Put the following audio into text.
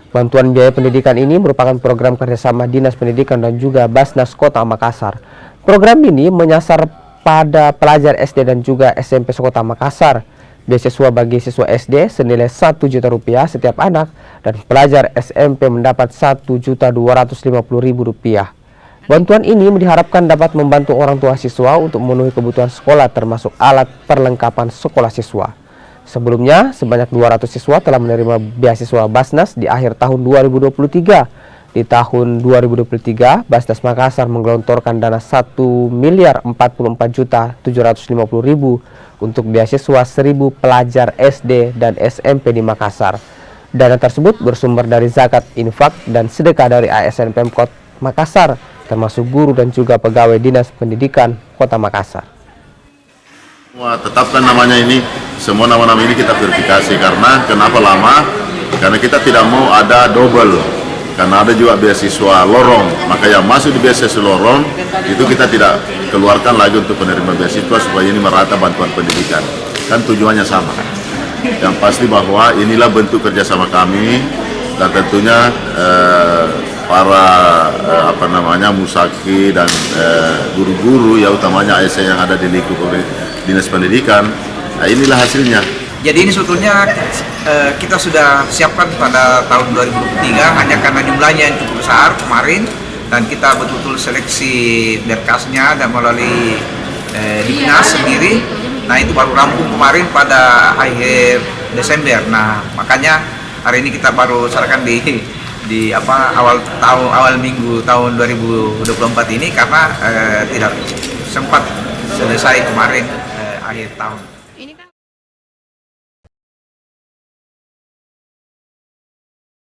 Bantuan biaya pendidikan ini merupakan program kerjasama Dinas Pendidikan dan juga Basnas Kota Makassar. Program ini menyasar pada pelajar SD dan juga SMP Sekota Makassar. Beasiswa bagi siswa SD senilai Rp1.000.000 setiap anak dan pelajar SMP mendapat Rp1.250.000. Bantuan ini diharapkan dapat membantu orang tua siswa untuk memenuhi kebutuhan sekolah termasuk alat perlengkapan sekolah siswa. Sebelumnya, sebanyak 200 siswa telah menerima beasiswa Basnas di akhir tahun 2023. Di tahun 2023, Basnas Makassar menggelontorkan dana Rp1.044.750.000 untuk beasiswa 1.000 pelajar SD dan SMP di Makassar. Dana tersebut bersumber dari zakat, infak, dan sedekah dari ASN Pemkot Makassar, termasuk guru dan juga pegawai Dinas Pendidikan Kota Makassar. Tetapkan namanya ini, semua nama-nama ini kita verifikasi. Karena kenapa lama? Karena kita tidak mau ada double. Karena ada juga beasiswa lorong, maka yang masuk di beasiswa lorong itu kita tidak keluarkan lagi untuk penerima beasiswa supaya ini merata bantuan pendidikan. Kan tujuannya sama. Yang pasti bahwa inilah bentuk kerjasama kami dan tentunya para musaki dan guru-guru ya, utamanya ASN yang ada di lingkup Dinas Pendidikan. Nah, inilah hasilnya. Jadi ini sebetulnya kita sudah siapkan pada tahun 2023, hanya karena jumlahnya yang cukup besar kemarin dan kita betul-betul seleksi berkasnya dan melalui Dinas sendiri. Nah, itu baru rampung kemarin pada akhir Desember. Nah, makanya hari ini kita baru serahkan di awal minggu tahun 2024 ini karena tidak sempat selesai kemarin akhir tahun.